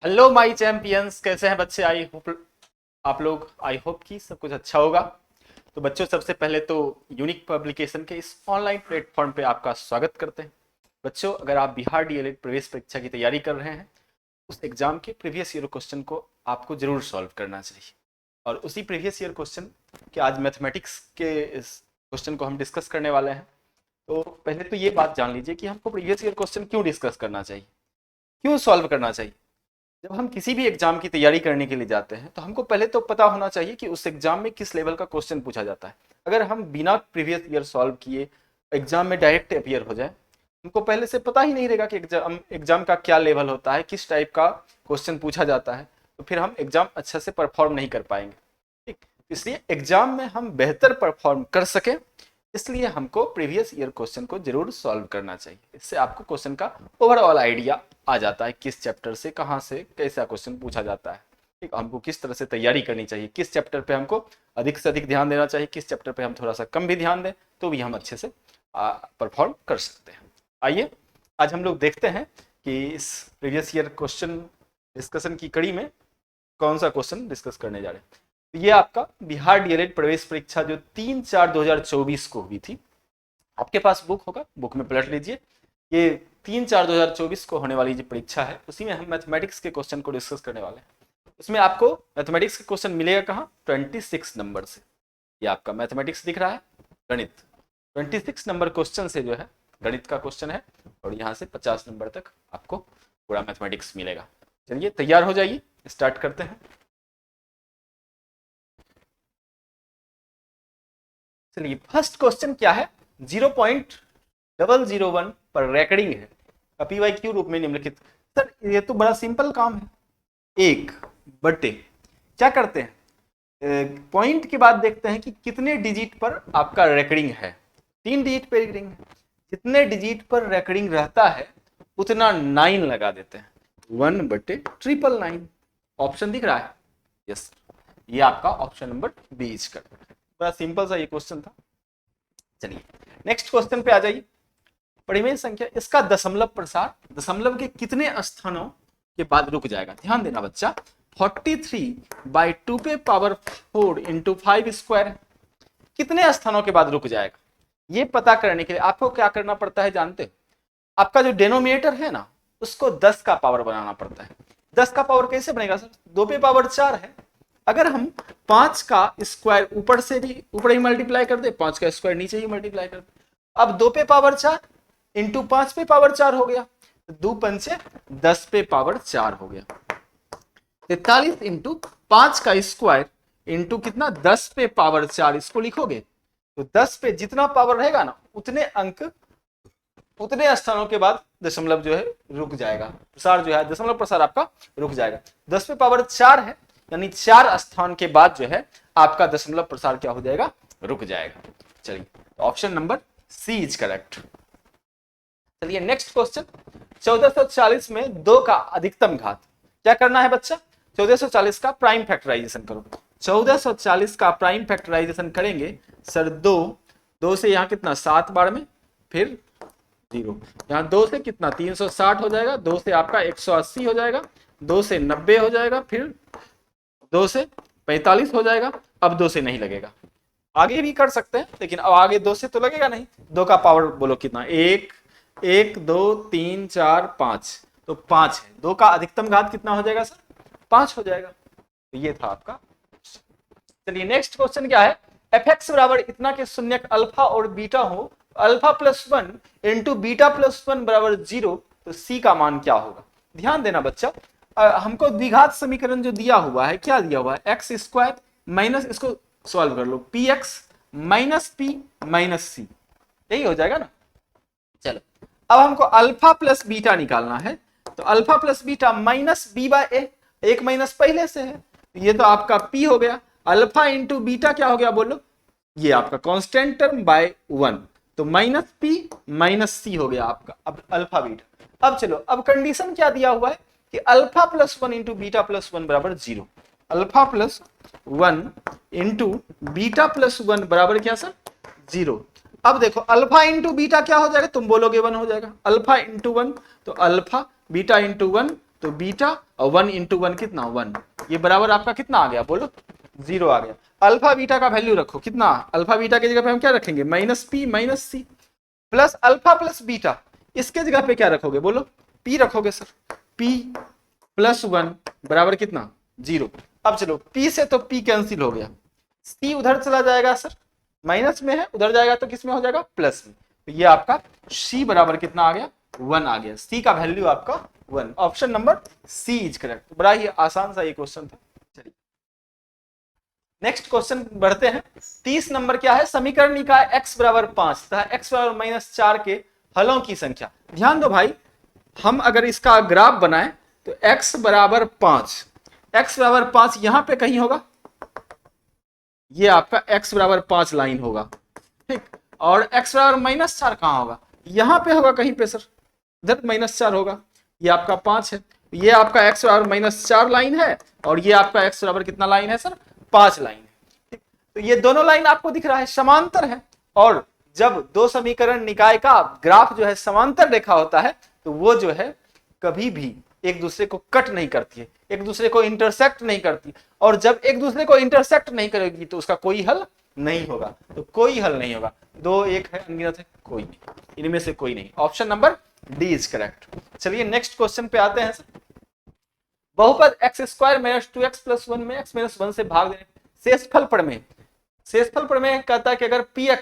Hello my champions, कैसे हैं बच्चे? आई होप आप लोग, आई होप कि सब कुछ अच्छा होगा। तो बच्चों, सबसे पहले तो यूनिक पब्लिकेशन के इस ऑनलाइन प्लेटफॉर्म पे आपका स्वागत करते हैं। बच्चों, अगर आप बिहार डीएलएड प्रवेश परीक्षा की तैयारी कर रहे हैं, उस एग्जाम के प्रीवियस ईयर क्वेश्चन को आपको जरूर सॉल्व करना चाहिए। और उसी प्रीवियस ईयर क्वेश्चन के आज मैथमेटिक्स के इस क्वेश्चन को हम डिस्कस करने वाले हैं। तो पहले तो ये बात जान लीजिए कि हमको प्रीवियस ईयर क्वेश्चन क्यों डिस्कस करना चाहिए, क्यों सॉल्व करना चाहिए। जब हम किसी भी एग्जाम की तैयारी करने के लिए जाते हैं तो हमको पहले तो पता होना चाहिए कि उस एग्जाम में किस लेवल का क्वेश्चन पूछा जाता है। अगर हम बिना प्रीवियस ईयर सॉल्व किए एग्जाम में डायरेक्ट अपियर हो जाए, हमको पहले से पता ही नहीं रहेगा कि एग्जाम का क्या लेवल होता है, किस टाइप का क्वेश्चन पूछा जाता है, तो फिर हम एग्जाम अच्छे से परफॉर्म नहीं कर पाएंगे। ठीक, इसलिए एग्जाम में हम बेहतर परफॉर्म कर सके, इसलिए हमको प्रीवियस ईयर क्वेश्चन को जरूर सॉल्व करना चाहिए। इससे आपको क्वेश्चन का ओवरऑल आइडिया आ जाता है, किस चैप्टर से कहाँ से कैसा क्वेश्चन पूछा जाता है। ठीक, हमको किस तरह से तैयारी करनी चाहिए, किस चैप्टर पे हमको अधिक से अधिक ध्यान देना चाहिए, किस चैप्टर पे हम थोड़ा सा कम भी ध्यान दें तो भी हम अच्छे से परफॉर्म कर सकते हैं। आइए आज हम लोग देखते हैं कि इस प्रीवियस ईयर क्वेश्चन डिस्कशन की कड़ी में कौन सा क्वेश्चन डिस्कस करने जा रहे हैं। तो ये आपका बिहार डीएलएड प्रवेश परीक्षा जो 3/4/2024 को हुई थी, आपके पास बुक होगा, बुक में पलट लीजिए। ये 3/4/2024 को होने वाली जो परीक्षा है, उसी में हम मैथमेटिक्स के क्वेश्चन को डिस्कस करने वाले हैं। उसमें आपको मैथमेटिक्स का क्वेश्चन मिलेगा कहाँ? 26 नंबर से। ये आपका मैथमेटिक्स दिख रहा है, गणित 26 नंबर क्वेश्चन से जो है गणित का क्वेश्चन है, और यहाँ से 50 नंबर तक आपको पूरा मैथमेटिक्स मिलेगा। चलिए तैयार हो जाइए, स्टार्ट करते हैं। चलिए फर्स्ट क्वेश्चन क्या है? 0.001 पर रेकरिंग है, पीवाई क्यू रूप में निम्नलिखित। सर ये तो बड़ा सिंपल काम है। एक बटे क्या करते हैं, पॉइंट के बाद देखते हैं कि कितने डिजिट पर आपका रेकरिंग है। 3 डिजिट पर रेकरिंग है, जितने डिजिट पर रेकरिंग रहता है उतना 9 लगा देते हैं। 1/999 ऑप्शन दिख रहा है? यस, ये आपका option number B is correct. बड़ा सिंपल सा ये क्वेश्चन था। चलिए नेक्स्ट क्वेश्चन पे आ जाइए। परिमेय संख्या, इसका दशमलव प्रसार दशमलव के कितने स्थानों के बाद रुक जाएगा? ध्यान देना बच्चा, 43/2⁴ इंटू 5 स्क्वायर कितने स्थानों के बाद रुक जाएगा? ये पता करने के लिए आपको क्या करना पड़ता है जानते हो? आपका जो डेनोमिनेटर है ना, उसको 10 का पावर बनाना पड़ता है। 10 का पावर कैसे बनेगा सर? 2⁴ है। अगर हम 5 का स्क्वायर ऊपर से भी ऊपर ही मल्टीप्लाई कर दे, 5 का स्क्वायर नीचे ही मल्टीप्लाई कर दे, अब 2⁴ इंटू 5⁴ हो गया, 2 पंचे 10⁴ हो गया। 43 इंटू 5 का स्क्वायर इंटू कितना? 10⁴, इसको लिखोगे तो 10 पे जितना पावर रहेगा ना, उतने अंक उतने स्थानों के बाद दशमलव जो है रुक जाएगा, प्रसार जो है दशमलव प्रसार आपका रुक जाएगा। 10⁴ है, यानी 4 स्थान के बाद जो है आपका दशमलव प्रसार क्या हो जाएगा? रुक जाएगा। चलिए option number C is correct. चलिए नेक्स्ट क्वेश्चन, 1440 में 2 का अधिकतम घात क्या करना है बच्चा? 1440 का प्राइम फैक्टराइजेशन करो। 1440 का प्राइम फैक्टराइजेशन करेंगे सर, 2 से यहाँ कितना 7 बार में, फिर 0, यहाँ 2 से कितना 360 हो जाएगा, 2 से आपका 180 हो जाएगा, 2 से 90 हो जाएगा, फिर 2 से 45 हो जाएगा। अब 2 से नहीं लगेगा, आगे भी कर सकते हैं लेकिन अब आगे 2 से तो लगेगा नहीं। 2 का पावर बोलो कितना? 1 1 2 3 4 5, तो 5 है। 2 का अधिकतम घात कितना हो जाएगा सर? 5 हो जाएगा। तो ये था आपका। चलिए नेक्स्ट क्वेश्चन क्या है? fx बराबर इतना के शून्यक अल्फा और बीटा हो, alpha plus 1 into beta plus 1 बराबर 0, तो c का मान क्या होगा? ध्यान देना बच्चा, हमको द्विघात समीकरण जो दिया हुआ है, क्या दिया हुआ है? एक्स स्क्वायर माइनस, इसको सॉल्व कर लो, p x minus p minus c, यही हो जाएगा ना। चलो अब हमको अल्फा प्लस बीटा निकालना है, तो alpha plus beta minus b by a, एक माइनस पहले से है, ये तो आपका पी हो गया। अल्फा इंटू बीटा क्या हो गया बोलो? ये आपका कांस्टेंट टर्म बाय 1, तो माइनस पी माइनस सी हो गया आपका अब अल्फा बीटा। अब चलो, अब कंडीशन क्या दिया हुआ है कि alpha plus 1 into beta plus 1 बराबर 0, alpha plus 1 into beta plus 1 बराबर क्या सर? 0। अब देखो अल्फा इंटू बीटा क्या हो जाएगा? तुम बोलोगे 1 हो जाएगा। अल्फा इंटू 1, तो अल्फा बीटा इंटू 1 तो बीटा और 1 इंटू 1 कितना 1, ये बराबर आपका कितना आ गया बोलो 0 आ गया। अल्फा बीटा का वैल्यू रखो कितना, अल्फा बीटा की जगह पे हम क्या रखेंगे माइनस पी माइनस सी, प्लस अल्फा प्लस बीटा, इसके जगह पे क्या रखोगे बोलो पी रखोगे सर, पी प्लस 1 बराबर कितना 0। अब चलो पी से तो पी कैंसिल हो गया, सी उधर चला जाएगा सर, माइनस में है उधर जाएगा तो किस में हो जाएगा प्लस में, तो ये आपका सी बराबर कितना आ गया 1 आ गया, सी का वैल्यू आपका 1, option number C is correct. बड़ा ही आसान सा ये क्वेश्चन था। चलिए नेक्स्ट क्वेश्चन बढ़ते हैं। 30 नंबर क्या है, समीकरण निकाय x बराबर 5 तथा x बराबर -4 के हलों की संख्या। ध्यान दो भाई, हम अगर इसका ग्राफ बनाएं तो x बराबर 5 यहां पे कहीं होगा, ये आपका x बराबर 5 लाइन होगा, ठीक, और x बराबर -4 कहां होगा, यहां पे होगा कहीं पे सर, इधर -4 होगा, ये आपका 5 है, ये आपका x बराबर -4 लाइन है और ये आपका x बराबर कितना लाइन है सर 5 लाइन है, ठीक। तो ये दोनों लाइन आपको दिख रहा है समांतर है, और जब दो समीकरण निकाय का ग्राफ जो है समांतर रेखा होता है तो वो जो है कभी भी एक दूसरे को कट नहीं करती है, एक दूसरे को इंटरसेक्ट नहीं करती, और जब एक दूसरे को इंटरसेक्ट नहीं करेगी तो उसका कोई हल नहीं होगा, तो कोई हल नहीं होगा, 2 1 है अनगिनत है, कोई नहीं, इनमें से कोई नहीं, option number D is correct. चलिए नेक्स्ट क्वेश्चन पे आते हैं सर। बहुपद x² - 2x + 1 में x - 1 से भाग देने, शेषफल प्रमेय कहता है कि अगर px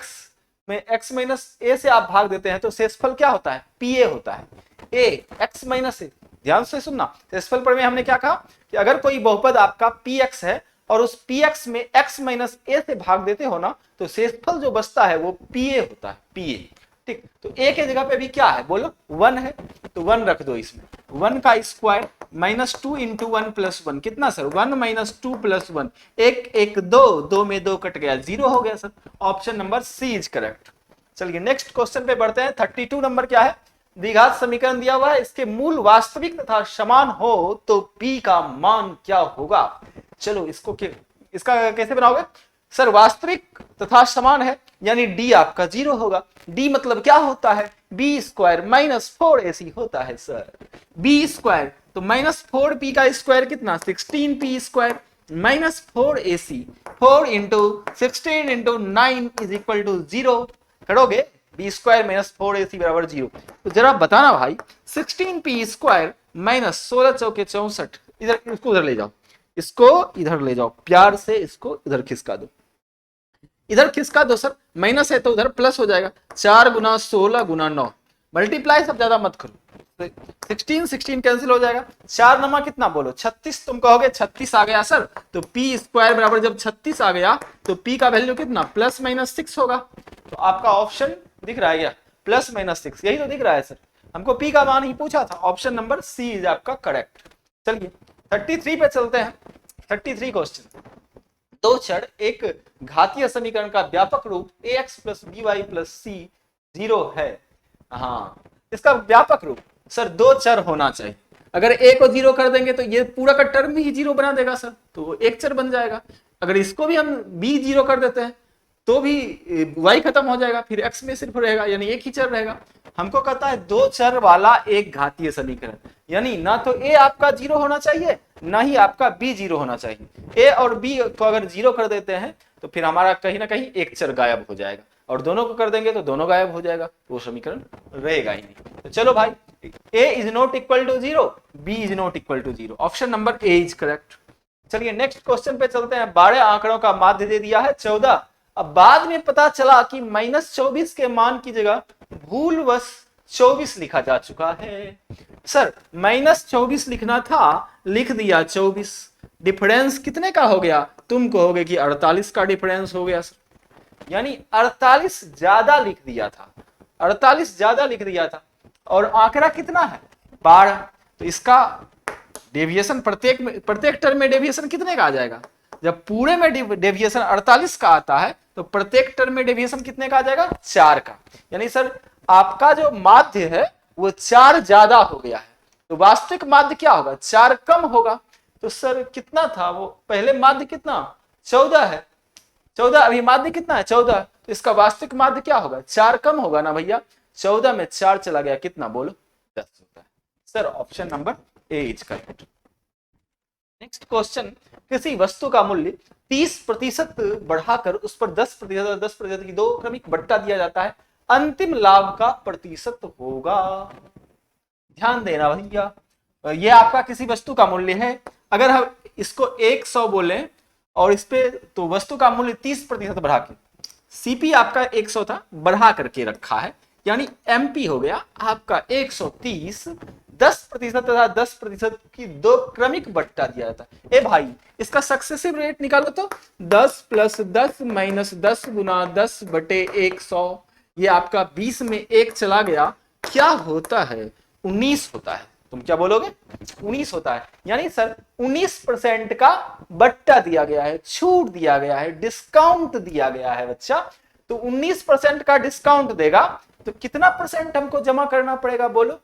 में x - a से आप भाग देते हैं तो शेषफल क्या होता है pa होता है, a x - a, ध्यान से सुनना, शेषफल प्रमेय हमने क्या कहा कि अगर कोई बहुपद आपका px है और उस px में x - a से भाग देते हो ना तो शेषफल जो बचता है वो pa होता है, pa, ठीक। तो a के जगह पे भी क्या है बोलो 1 है, तो 1 रख दो इसमें, 1 का स्क्वायर -2 इंटू 1 + 1 कितना सर 1 - 2 + 1, 1 1 2, 2 में 2 कट गया 0 हो गया sir, option number C is correct. चलिए नेक्स्ट क्वेश्चन पे बढ़ते हैं। 32 नंबर क्या है, द्विघात समीकरण दिया हुआ है, इसके मूल वास्तविक तथा समान हो तो p का मान क्या होगा। चलो इसका कैसे बनाओगे सर, वास्तविक तथा समान है यानी d आपका 0 होगा, d मतलब क्या होता है b² - 4ac होता है सर, b² तो -4p का स्क्वायर कितना 16p² - 4ac, 4 इंटू 16 इंटू 9 = 0 करोगे, b² - 4ac बराबर 0। तो जरा बताना भाई 16p² - 16 चौके 64, इधर इसको उधर ले जाओ, इसको इधर ले जाओ, प्यार से इसको इधर खिसका दो, इधर खिसका दो सर, माइनस है तो उधर प्लस हो जाएगा, 4 × 16 × 9, मल्टीप्लाई सब ज्यादा मत करो, 16 कैंसिल हो जाएगा, 4 नमा कितना बोलो 36, तुम कहोगे 36 आ गया सर, तो p² बराबर जब 36 आ गया तो p का वैल्यू कितना +- 6 होगा, तो आपका ऑप्शन दिख रहा है क्या +- 6, यही तो दिख रहा है सर, हमको p का मान ही पूछा था, ऑप्शन नंबर सी इज आपका करेक्ट। चलिए 33 पे चलते हैं। 33 क्वेश्चन, दो चर एक घातीय समीकरण का व्यापक रूप ax + by + c 0 है। हाँ, इसका व्यापक रूप सर दो चर होना चाहिए, अगर a को 0 कर देंगे तो ये पूरा का टर्म ही 0 बना देगा सर, तो एक चर बन जाएगा, अगर इसको भी हम b 0 कर देते हैं तो भी y खत्म हो जाएगा, फिर x में सिर्फ रहेगा यानी एक ही चर रहेगा। हमको कहता है दो चर वाला एक घातीय समीकरण, यानी ना तो a आपका 0 होना चाहिए ना ही आपका b 0 होना चाहिए, a और b को अगर 0 कर देते हैं तो फिर हमारा कहीं ना कहीं एक चर गायब हो जाएगा, और दोनों को कर देंगे तो दोनों गायब हो जाएगा, तो वो समीकरण रहेगा ही नहीं। तो चलो भाई a is not equal to 0, b is not equal to 0, option number A is correct. चलिए नेक्स्ट क्वेश्चन पे चलते हैं। 12 आंकड़ों का माध्य दे दिया है 14, अब बाद में पता चला कि -24 के मान की जगह भूलवश 24 लिखा जा चुका है। सर -24 लिखना था, लिख दिया 24, डिफरेंस कितने का हो गया, तुम कहोगे कि 48 का डिफरेंस हो गया सर, यानी 48 ज्यादा लिख दिया था, 48 ज्यादा लिख दिया था, और आंकड़ा कितना है 12, तो इसका डेविएशन प्रत्येक टर्म में डेविएशन कितने का आ जाएगा, जब पूरे में डेविएशन 48 का आता है तो प्रत्येक टर्म में डेविएशन कितने का आ जाएगा 4 का, यानी सर आपका जो माध्य है वो 4 ज्यादा हो गया है, तो वास्तविक माध्य क्या होगा 4 कम होगा, तो सर कितना था वो पहले माध्य कितना 14 है, 14 अभी माध्य कितना है 14, तो इसका वास्तविक माध्य क्या होगा 4 कम होगा ना भैया, 14 में 4 चला गया कितना बोलो 10 होता है sir, option number A is correct. Next question, किसी वस्तु का मूल्य 30% बढ़ाकर उस पर 10% और 10% की दो क्रमिक बट्टा दिया जाता है, अंतिम लाभ का प्रतिशत होगा। ध्यान देना भैया, ये आपका किसी वस्तु का मूल्य है, अगर हम इसको 100 बोले और इस पे तो वस्तु का मूल्य 30% बढ़ा के, सीपी आपका 100 था, बढ़ा करके रखा है, यानी एमपी हो गया आपका 130, 10% तथा 10% की दो क्रमिक बट्टा दिया जाता है। ए भाई, इसका सक्सेसिव रेट निकालो तो 10 + 10 - 10 गुना 10 बटे 100, ये आपका 20 में 1 चला गया, क्या होता है? 19 होता है। तुम क्या बोलोगे? 19 होता है। यानी सर 19% का बट्टा दिया गया है, छूट दिया गया है, डिस्काउंट दिया गया है बच्चा। तो 19% का डिस्काउंट देगा तो कितना परसेंट हमको जमा करना पड़ेगा बोलो?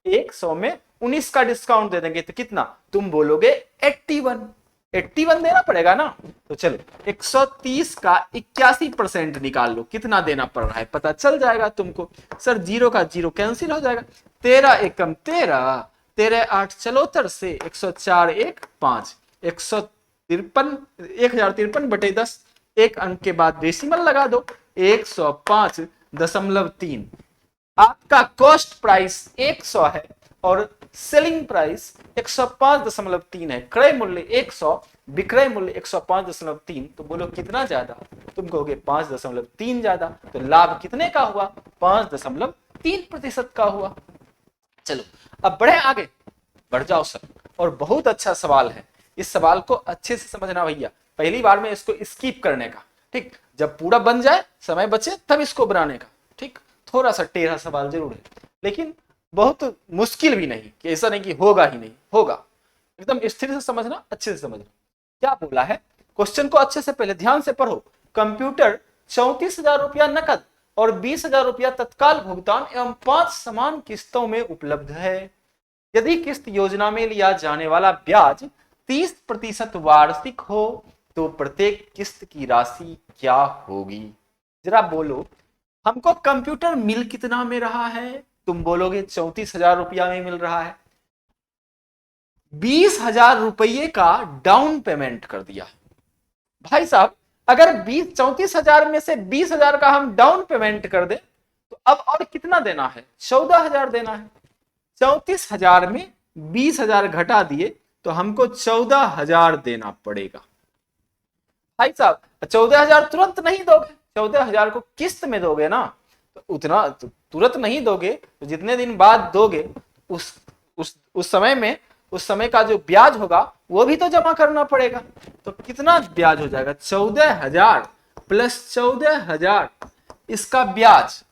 100 में 19 का डिस्काउंट दे देंगे तो कितना? तुम बोलोगे 81 देना पड़ेगा ना। तो चलो 130 का 81% निकाल लो, कितना देना पड़ रहा है पता चल जाएगा तुमको। सर 0 का 0 कैंसिल हो जाएगा, 13 एकम 13, 13 8 74 से 104 1 5, 153 1053 बटे 10, एक अंक के बाद डेसिमल लगा दो, 105.3। आपका कॉस्ट प्राइस 100 है और सेलिंग प्राइस 105.3 है। क्रय मूल्य 100, विक्रय मूल्य 105.3। तो बोलो कितना ज्यादा? तुम कहोगे 5.3 ज्यादा। तो लाभ कितने का हुआ? 5.3% का हुआ। चलो अब बढ़े आगे, बढ़ जाओ सर। और बहुत अच्छा सवाल है, इस सवाल को अच्छे से समझना भैया, पहली बार में इसको स्किप करने का, ठीक? जब पूरा बन जाए, समय बचे, तब इसको बनाने का, ठीक? थोड़ा सा टेढ़ा सवाल जरूर है, लेकिन बहुत मुश्किल भी नहीं कि ऐसा नहीं कि होगा ही नहीं, होगा। एकदम स्थिर से समझना, अच्छे से समझना। क्या बोला है क्वेश्चन को अच्छे से पहले ध्यान से पढ़ो। कंप्यूटर 34,000 रुपया नकद और 20,000 रुपया तत्काल भुगतान एवं 5 समान किस्तों में उपलब्ध है। यदि किस्त योजना में लिया जाने वाला ब्याज 30% वार्षिक हो तो प्रत्येक किस्त की राशि क्या होगी? जरा बोलो, हमको कंप्यूटर मिल कितना में रहा है? तुम बोलोगे 34,000 रुपया में मिल रहा है। 20,000 रुपये का डाउन पेमेंट कर दिया भाई साहब। अगर 34,000 में से 20,000 का हम डाउन पेमेंट कर दे तो अब और कितना देना है? 14,000 देना है। 34,000 में 20,000 घटा दिए तो हमको 14,000 देना पड़ेगा भाई साहब। 14,000 तुरंत नहीं दोगे, 14,000 को किस्त में दोगे ना, तो उतना तो तुरंत नहीं दोगे, तो जितने दिन बाद दोगे उस समय में, उस समय का जो ब्याज होगा वो भी तो जमा करना पड़ेगा। तो कितना ब्याज हो जाएगा? 14,000 प्लस 14,000, इसका ब्याज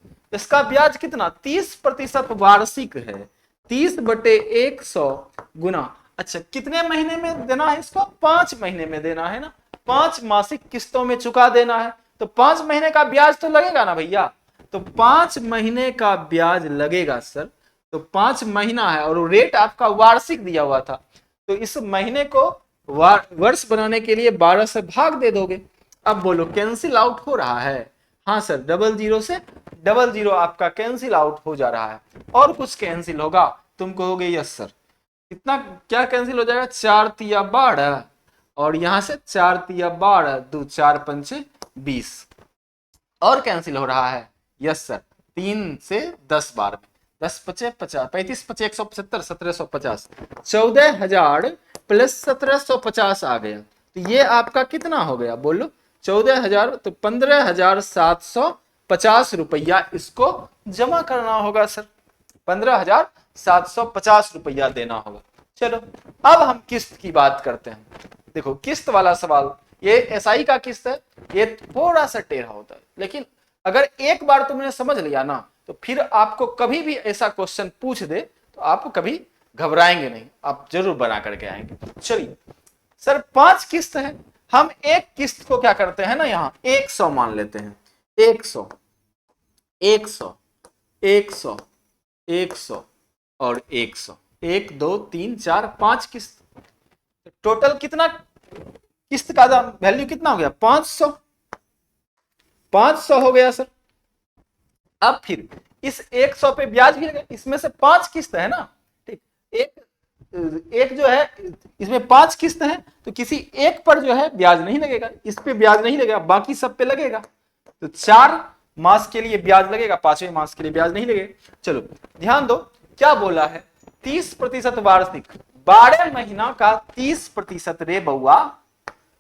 कितना? 30% वार्षिक है। 30 बटे 100 गुना, अच्छा कितने महीने में देना है इसको? 5 महीने में देना है ना, 5 मासिक किस्तों में चुका देना है। तो 5 महीने का ब्याज तो लगेगा ना भैया। तो 5 महीने का ब्याज लगेगा सर। तो 5 महीना है और रेट आपका वार्षिक दिया हुआ था, तो इस महीने को वर्ष बनाने के लिए 12 से भाग दे दोगे। अब बोलो कैंसिल आउट हो रहा है? हाँ सर, 00 से 00 आपका कैंसिल आउट हो जा रहा है। और कुछ कैंसिल होगा? तुम कहोगे यस सर। कितना क्या कैंसिल हो जाएगा? 4 तिया 12 और यहां से 4 तिया 12, 2 4 पंचे 20। और कैंसिल हो रहा है? यस सर, 3 से 10 बार में, 10 पचे 50, 35 पचे 175, 1750। 14,000 प्लस 1750 आ गया, तो ये आपका कितना हो गया बोलो? 14,000, तो 15,750 रुपया इसको जमा करना होगा सर। 15,750 रुपया देना होगा। चलो अब हम किस्त की बात करते हैं। देखो किस्त वाला सवाल, ये एसआई का किस्त है, ये थोड़ा सा टेढ़ा होता है, लेकिन अगर एक बार तुमने समझ लिया ना, तो फिर आपको कभी भी ऐसा क्वेश्चन पूछ दे तो आप कभी घबराएंगे नहीं, आप जरूर बना करके आएंगे। चलिए सर 5 किस्त है, हम एक किस्त को क्या करते हैं ना, यहाँ 100 मान लेते हैं। 100 100 100 100 और 100, 1 2 3 4 5 किस्त। टोटल कितना किस्त का वैल्यू कितना हो गया? 500। 500 हो गया सर। अब फिर इस 100 पे ब्याज भी लगे, इसमें से 5 किस्त है ना, ठीक? एक जो है इसमें 5 किस्त है, तो किसी एक पर जो है ब्याज नहीं लगेगा, इस पे ब्याज नहीं लगेगा, बाकी सब पे लगेगा। तो 4 मास के लिए ब्याज लगेगा, 5वें मास के लिए ब्याज नहीं लगेगा। चलो ध्यान दो क्या बोला है, 30% वार्षिक, 12 महीना का 30% रे बउआ,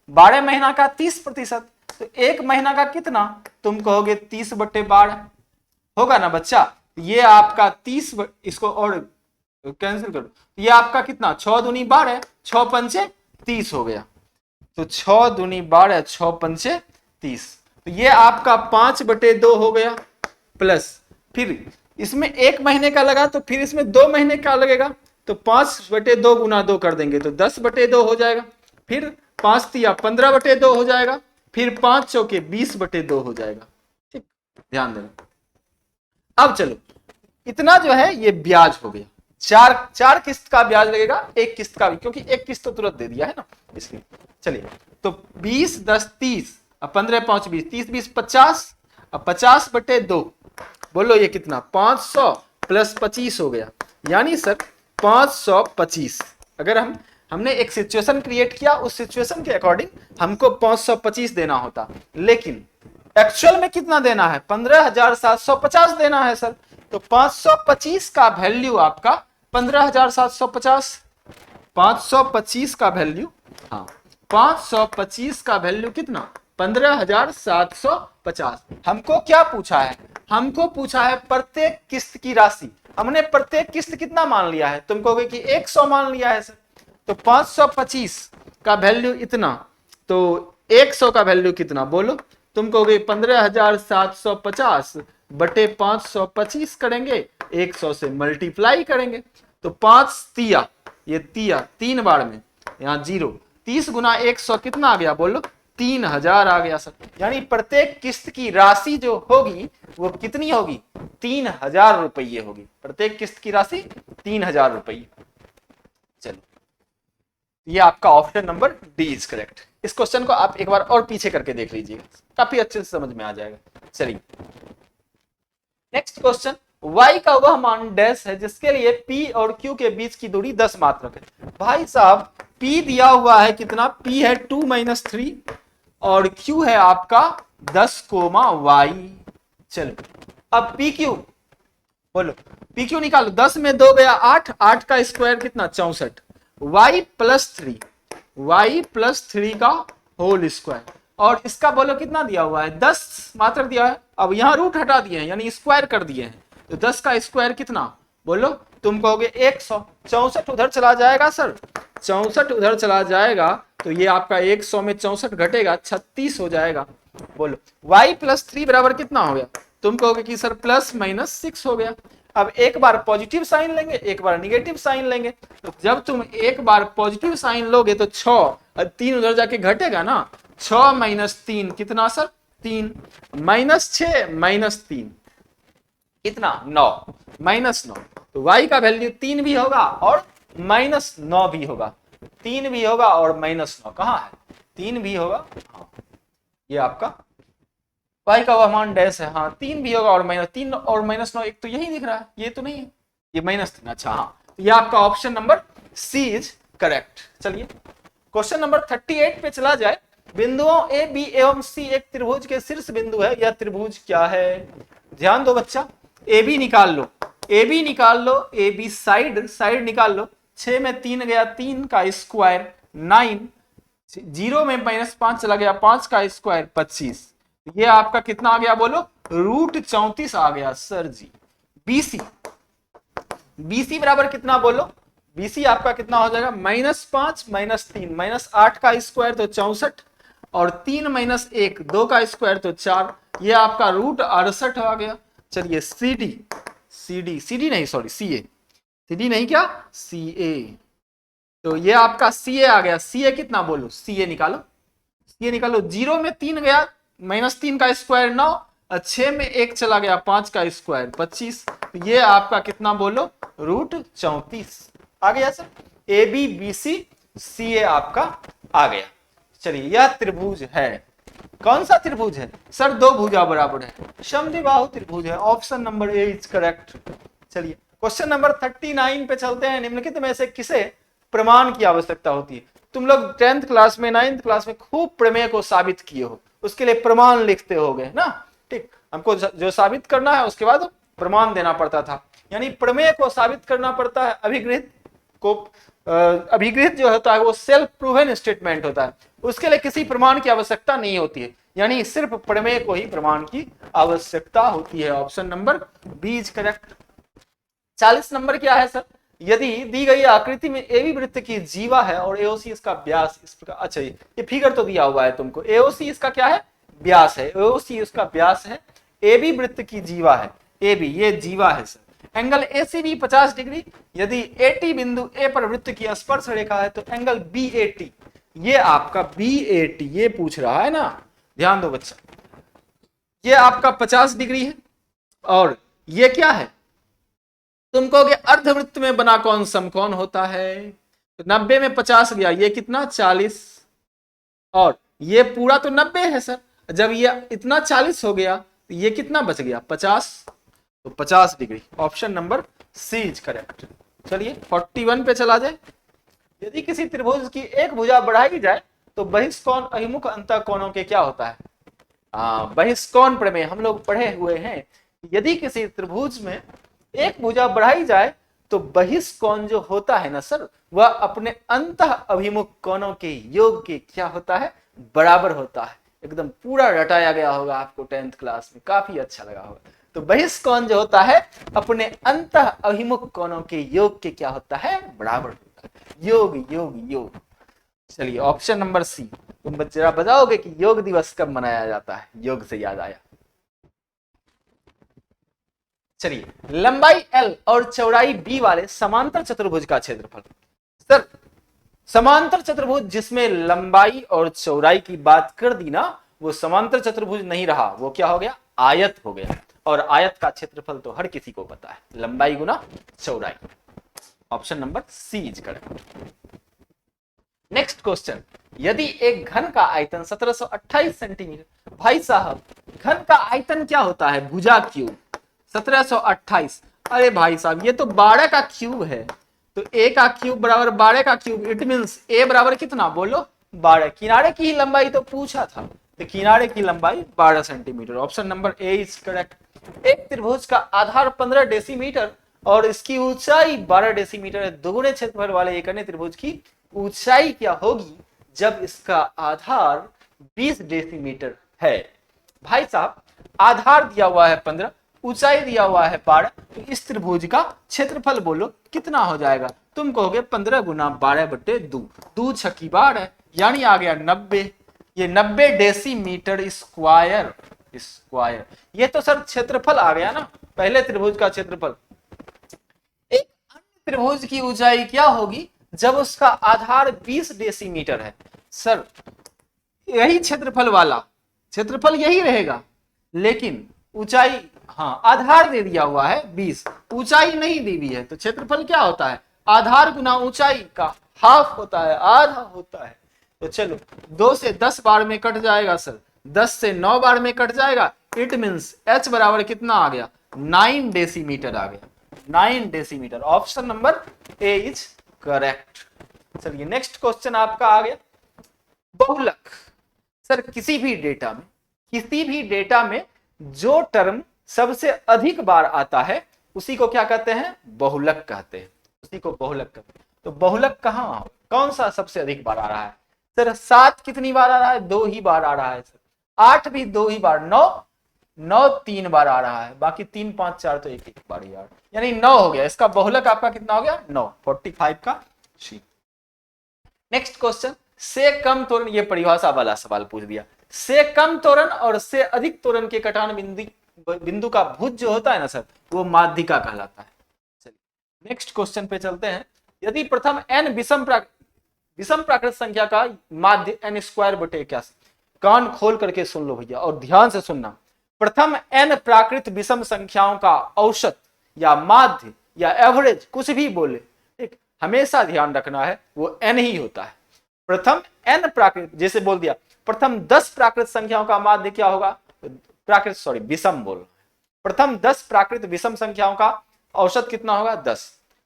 12 महीना का 30%, तो एक महीना का कितना, तुम कहोगे 30/12 होगा ना बच्चा। ये आपका 30, इसको और कैंसिल करो, ये आपका कितना 6 दूनी 12, 6 पंचे 30 हो गया। तो 6 दूनी 12, 6 पंचे 30, तो ये आपका 5/2 हो गया। प्लस फिर इसमें एक महीने का लगा, तो फिर इसमें 2 महीने का लगेगा, तो 5/2 गुना 2 कर देंगे तो 10/2 हो जाएगा। फिर 5 तिया 15/2 हो जाएगा, फिर 5 चौके 20/2 हो जाएगा। ठीक, ध्यान देना। अब चलो इतना जो है ये ब्याज हो गया, चार किस्त का ब्याज लगेगा, एक किस्त का भी, क्योंकि एक किस्त तो तुरंत दे दिया है ना इसलिए। चलिए तो 20 10 30, अब 15 5 20, 30 20 50, अब 50/2, बोलो ये कितना 500 प्लस 25 हो गया, यानी सर 525। अगर हमने एक सिचुएशन क्रिएट किया, उस सिचुएशन के अकॉर्डिंग हमको 525 देना होता, लेकिन एक्चुअल में कितना देना है, 15,750 देना है सर। तो 525 का वैल्यू आपका 15,750, 525 का वैल्यू, हाँ 525 का वैल्यू कितना 15,750। हमको क्या पूछा है, हमको पूछा है प्रत्येक किस्त की राशि। हमने प्रत्येक किस्त कितना मान लिया है, तुम कहोगे कि 100 मान लिया है सर। तो 525 का वैल्यू इतना, तो 100 का वैल्यू कितना बोलो, तुम कहोगे 15,750 बटे 525 करेंगे, 100 से मल्टीप्लाई करेंगे, तो 5 तिया, ये तिया 3 बार में, यहाँ 0, 30 गुना 100 कितना आ गया बोलो, 3000 आ गया सर। यानी प्रत्येक किस्त की राशि जो होगी वो कितनी होगी, 3000 रुपये होगी। प्रत्येक किस्त की राशि 3000 रुपये। चलो ये आपका option number D is correct. इस क्वेश्चन को आप एक बार और पीछे करके देख लीजिएगा, काफी अच्छे से समझ में आ जाएगा। चलिए नेक्स्ट क्वेश्चन, y का वह मान डैश है जिसके लिए p और q के बीच की दूरी 10 मात्रक है। भाई साहब p दिया हुआ है कितना, p है 2 - 3 और q है आपका 10, y। चलो अब pq बोलो, pq निकालो, 10 में 2 गया 8, 8 का स्क्वायर कितना 64, y प्लस 3 का होल स्क्वायर, और इसका बोलो कितना दिया हुआ है 10 मात्रक दिया है। अब यहाँ रूट हटा दिए हैं यानी स्क्वायर कर दिए हैं, तो 10 का स्क्वायर कितना बोलो, तुम कहोगे 100, 64 उधर चला जाएगा सर, 64 उधर चला जाएगा, तो ये आपका 100 में 64 घटेगा 36 हो जाएगा। बोलो y प्लस 3 बराबर कितना हो गया, तुम कहोगे कि सर +-6 हो गया। अब एक बार पॉजिटिव साइन लेंगे, एक बार निगेटिव साइन लेंगे, तो जब तुम एक बार पॉजिटिव साइन लोगे तो 6 और 3 उधर जाके घटेगा ना, 6 - 3 कितना सर 3, -6 - 3 कितना 9, -9, तो y का वैल्यू 3 भी होगा और -9 भी होगा, 3 भी होगा और -9 कहाँ है, 3 भी होगा, हाँ ये आपका y का वह मान डैश है, हाँ 3 भी होगा और -3 और -9, एक तो यही दिख रहा है, ये तो नहीं है, ये -3, अच्छा हाँ, तो ये आपका option number C is correct. चलिए क्वेश्चन नंबर 38 पे चला जाए। बिंदुओं ए बी एवं सी एक त्रिभुज के शीर्ष बिंदु है, यह त्रिभुज क्या है, ध्यान दो बच्चा, ए बी निकाल लो, ए बी निकाल लो, ए बी साइड निकाल लो, 6 में 3 गया 3 का स्क्वायर 9, 0 में -5 चला गया 5 का स्क्वायर 25, ये आपका कितना आ गया बोलो, √34 आ गया सर जी। BC बराबर कितना बोलो, BC आपका कितना हो जाएगा, -5 -3 -8 का स्क्वायर तो 64 और 3 - 1 2 का स्क्वायर तो 4, ये आपका √68 आ गया। चलिए CD नहीं सॉरी CD नहीं क्या CA, तो ये आपका CA आ गया, CA कितना बोलो, CA निकालो 0 में 3 गया -3 का स्क्वायर 9, 6 में 1 चला गया 5 का स्क्वायर 25, ये आपका कितना बोलो √34 आ गया सर। ABBC CA आपका आ गया। चलिए यह त्रिभुज है, कौन सा त्रिभुज है सर, 2 भुजा बराबर है, समद्विबाहु त्रिभुज है, option number A is correct. चलिए क्वेश्चन नंबर 39 पे चलते हैं। निम्नलिखित में से किसे प्रमाण की आवश्यकता होती है। तुम लोग 10th क्लास में 9th क्लास में खूब प्रमेय को साबित किए हो, उसके लिए प्रमाण लिखते होगे ना, ठीक। हमको जो साबित करना है उसके बाद प्रमाण देना पड़ता था, यानी प्रमेय को साबित करना पड़ता है। अभिगृहित जो होता है वो सेल्फ प्रूवन स्टेटमेंट होता है, उसके लिए किसी प्रमाण की आवश्यकता नहीं होती है, यानी सिर्फ प्रमेय को ही प्रमाण की आवश्यकता होती है। Option number B is correct. 40 number क्या है सर? यदि दी गई आकृति में एबी वृत्त की जीवा है और एओसी इसका व्यास इस प्रकार, अच्छा ये फिगर तो दिया हुआ है तुमको, एओसी इसका क्या है? व्यास है, एओसी उसका व्यास है, एबी वृत्त की जीवा है, एबी ये जीवा है सर। एंगल एसीबी 50 डिग्री, यदि एटी बिंदु ए पर वृत्त की स्पर्श रेखा है तो एंगल बीएटी, ये आपका बीएटी ये पूछ रहा है ना, ध्यान दो बच्चा, ये आपका 50 डिग्री है और ये क्या है? तुम कहोगे अर्धवृत्त में बना कौन समकोण होता है? तो 90 में 50 गया, ये कितना 40, और ये पूरा तो 90 है सर, जब ये इतना 40 हो गया तो ये कितना बच गया 50, तो 50 degree. Option number C is correct. चलिए 41 पे चला जाए। यदि किसी त्रिभुज की एक भुजा बढ़ाई जाए तो बहिष्कोण अभिमुख अंतःकोणों के क्या होता है? बहिष्कोण प्रमेय हम लोग पढ़े हुए हैं। यदि किसी त्रिभुज में एक भुजा बढ़ाई जाए तो बहिष्कोण जो होता है ना सर, वह अपने अंतः अभिमुख कोणों के योग के क्या होता है? बराबर होता है। एकदम पूरा रटाया गया होगा आपको 10th क्लास में, काफी अच्छा लगा होगा। तो बहिष्कोण जो होता है अपने अंतः अभिमुख कोणों के योग के क्या होता है? बराबर होता है। योग योग योग। चलिए ऑप्शन नंबर सी। तुम जरा बताओगे कि योग दिवस कब मनाया जाता है? योग से याद आया। चलिए लंबाई L और चौड़ाई B वाले समांतर चतुर्भुज का क्षेत्रफल। सर समांतर चतुर्भुज जिसमें लंबाई और चौड़ाई की बात कर दी ना, वो समांतर चतुर्भुज नहीं रहा, वो क्या हो गया? आयत हो गया। और आयत का क्षेत्रफल तो हर किसी को पता है, लंबाई गुना चौड़ाई। Option number C is correct. Next question, यदि एक घन का आयतन 1728 सेंटीमीटर, भाई साहब घन का आयतन क्या होता है? भुजा क्यूब 1728, अरे भाई साहब ये तो 12 का क्यूब है, तो a का क्यूब बराबर 12 का क्यूब, इट मींस a बराबर कितना? बोलो 12। किनारे की ही लंबाई तो पूछा था, तो किनारे की लंबाई 12 centimetre. Option number A is correct. एक त्रिभुज का आधार 15 डेसीमीटर और इसकी ऊंचाई 12 डेसीमीटर है। दोगुने क्षेत्रफल वाले एक अन्य त्रिभुज की ऊंचाई क्या होगी जब इसका आधार 20 डेसीमीटर है? भाई साहब आधार दिया हुआ है 15, ऊंचाई दिया हुआ है 12, तो इस त्रिभुज का क्षेत्रफल बोलो कितना हो जाएगा? तुम कहोगे 15 गुना 12/2, 2 छक्की 12, यानी आ गया 90। ये 90 डेसीमीटर स्क्वायर। ये तो सर क्षेत्रफल आ गया ना, पहले त्रिभुज का क्षेत्रफल। एक अन्य त्रिभुज की ऊंचाई क्या होगी जब उसका आधार 20 डेसीमीटर है? सर यही क्षेत्रफल वाला, क्षेत्रफल यही रहेगा, लेकिन ऊंचाई, हाँ आधार दे दिया हुआ है 20, ऊंचाई नहीं दी हुई है, तो क्षेत्रफल क्या होता है? आधार गुना ऊंचाई का हाफ होता है, आधा होता है। तो चलो 2 से 10 बार में कट जाएगा सर, 10 से 9 बार में कट जाएगा, इट मींस h बराबर कितना आ गया? 9 डेसीमीटर आ गया, 9 decimetre. Option number A is correct. चलिए नेक्स्ट क्वेश्चन आपका आ गया बहुलक। सर किसी भी डेटा में जो टर्म सबसे अधिक बार आता है उसी को क्या कहते हैं? बहुलक कहते हैं, उसी को बहुलक कहते हैं। तो बहुलक कहाँ, कौन सा सबसे अधिक बार आ रहा है? सर 7 कितनी बार आ रहा है? 2 ही बार आ रहा है सर। 8 भी 2 ही बार, 9 3 बार आ रहा है, बाकी 3 5 4 तो एक बार ही, यानी 9 हो गया। इसका बहुलक आपका कितना हो गया? 9, 45 का शी। नेक्स्ट क्वेश्चन, से कम त्वरण, ये परिभाषा वाला सवाल पूछ दिया। से कम त्वरण और से अधिक त्वरण के कटान बिंदु का भुज जो होता है ना सर, वो माध्यिका कहलाता है। चलिए नेक्स्ट क्वेश्चन पे चलते हैं। यदि प्रथम n विषम प्राकृत संख्या का माध्य n²/81, कान खोल करके सुन लो भैया और ध्यान से सुनना। प्रथम n प्राकृत विषम संख्याओं का औसत या माध्य या एवरेज कुछ भी बोले, ठीक, हमेशा ध्यान रखना है वो n ही होता है। प्रथम n प्राकृत, जैसे बोल दिया प्रथम 10 प्राकृत संख्याओं का माध्य क्या होगा? विषम बोल। प्रथम 10 प्राकृत विषम संख्याओं का औसत कितना होगा? 10।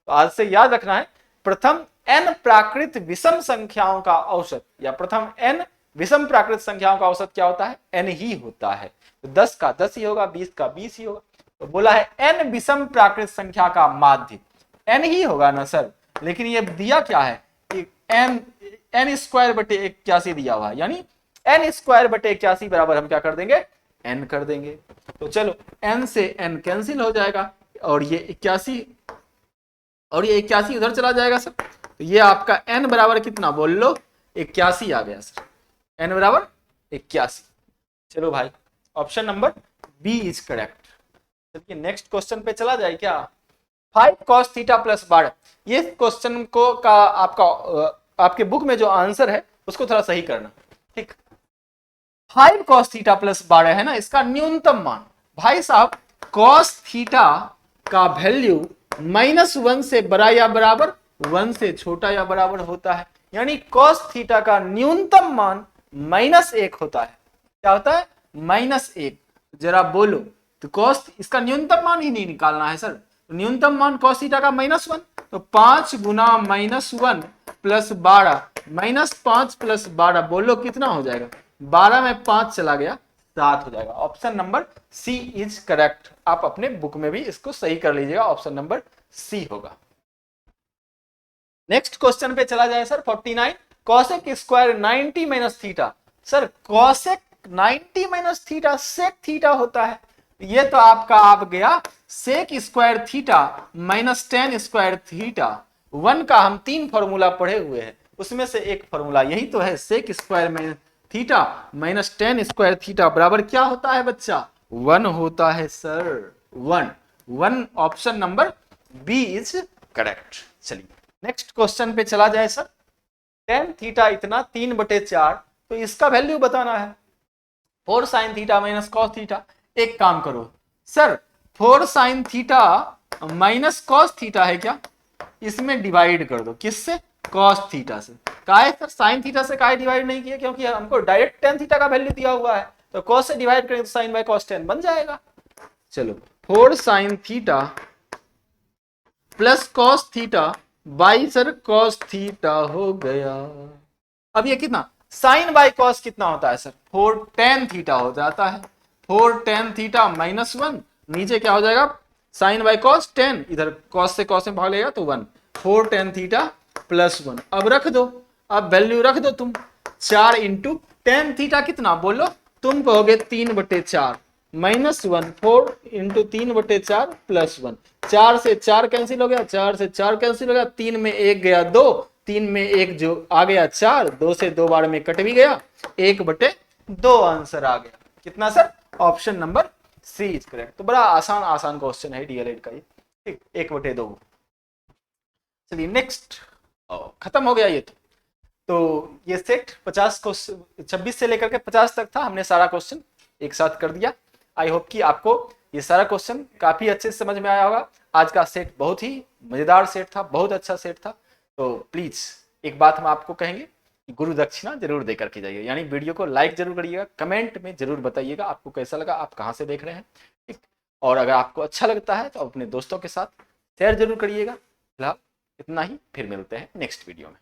तो आज से याद रखना है प्रथम n प्राकृत विषम संख्याओं का औसत या प्रथम n विषम प्राकृत संख्याओं का औसत क्या होता है, n ही होता है। तो 10 का 10 ही होगा, 20 का 20 ही होगा। तो बोला है n विषम प्राकृत संख्या का माध्य, n ही होगा ना सर, लेकिन ये दिया क्या है कि n स्क्वायर बटे 81 दिया हुआ है, यानी n स्क्वायर बटे 81 बराबर हम क्या कर देंगे, n कर देंगे। तो चलो n से n कैंसिल हो जाएगा और ये 81 और ये 81 उधर चला जाएगा सर। तो ये आपका n बराबर कितना बोल लो, 81 आ गया सर, n बराबर 81। चलो भाई option number B is correct. चलिए नेक्स्ट क्वेश्चन पे चला जाए क्या। 5 cos थीटा प्लस 12, ये क्वेश्चन को का आपके बुक में जो आंसर है उसको थोड़ा सही करना, ठीक। 5 cos थीटा प्लस 12 है ना, इसका न्यूनतम मान भाई साहब cos थीटा का वैल्यू -1 से बड़ा या बराबर 1 से छोटा या बराबर होता है, यानी cos थीटा का न्यूनतम मान -1 होता है। क्या होता है, -1। जरा बोलो तो cos, इसका न्यूनतम मान ही नहीं निकालना है सर, तो न्यूनतम मान cos थीटा का -1, तो 5 गुना -1 प्लस 12 -5 प्लस 12 बोलो कितना हो जाएगा, 12 में 5 चला गया 7 हो जाएगा। Option number C is correct. आप अपने बुक में भी इसको सही कर लीजिएगा, ऑप्शन नंबर सी होगा। नेक्स्ट क्वेश्चन पे चला जाए sir 49, cosec square 90 minus theta. Sir cosec 90 minus theta sec theta होता है, ये तो आपका आप गया sec square theta minus tan square theta. 1 का हम 3 फॉर्मूला पढ़े हुए हैं, उसमें से एक फॉर्मूला यही तो है, sec स्क्वायर में theta minus tan square theta बराबर क्या होता है बच्चा, 1 होता है sir, 1 option number B is correct. चलिए नेक्स्ट क्वेश्चन पे चला जाए सर। tan थीटा इतना 3/4, तो इसका वैल्यू बताना है। 4 sin theta minus cos theta, एक काम करो sir 4 sin theta minus cos theta है क्या, इसमें डिवाइड कर दो, किससे, cos थीटा से। काहे सर sin थीटा से काहे डिवाइड नहीं किया, क्योंकि हमको डायरेक्ट tan थीटा का वैल्यू दिया हुआ है, तो cos से डिवाइड करेंगे तो sin बाय cos tan बन जाएगा। चलो 4 sin theta plus cos theta by sir cos theta हो गया। अब ये कितना, sin बाई cos कितना होता है सर, 4 tan थीटा हो जाता है, 4 tan थीटा -1, नीचे क्या हो जाएगा sin बाई cos tan, इधर cos से cos में भाग लेगा तो 1, 4 tan थीटा प्लस 1। अब रख दो, अब वैल्यू रख दो तुम, 4 इंटू tan थीटा कितना बोलो, तुम कहोगे 3/4 -1, 4 इंटू 3/4 प्लस 1, 4 से 4 कैंसिल हो गया, 4 से 4 कैंसिल हो गया, 3 में 1 गया 2, 3 में 1 जो आ गया 4, 2 से 2 बार में कट भी गया, 1/2 आंसर आ गया। कितना sir, option number C is correct. तो बड़ा आसान क्वेश्चन है डीएलएड का ये, ठीक, 1/2। चलिए नेक्स्ट, खत्म हो गया ये तो ये सेट 50 क्वेश्चन 26 से लेकर के 50 तक था, हमने सारा क्वेश्चन एक साथ कर दिया। आई होप कि आपको ये सारा क्वेश्चन काफी अच्छे से समझ में आया होगा। आज का सेट बहुत ही मजेदार सेट था, बहुत अच्छा सेट था। तो प्लीज एक बात हम आपको कहेंगे कि गुरु दक्षिणा जरूर देकर के जाइए, यानी वीडियो को लाइक जरूर करिएगा, कमेंट में जरूर बताइएगा आपको कैसा लगा, आप कहाँ से देख रहे हैं, ठीक। और अगर आपको अच्छा लगता है तो अपने दोस्तों के साथ शेयर जरूर करिएगा। फिलहाल इतना ही, फिर मिलते हैं नेक्स्ट वीडियो में।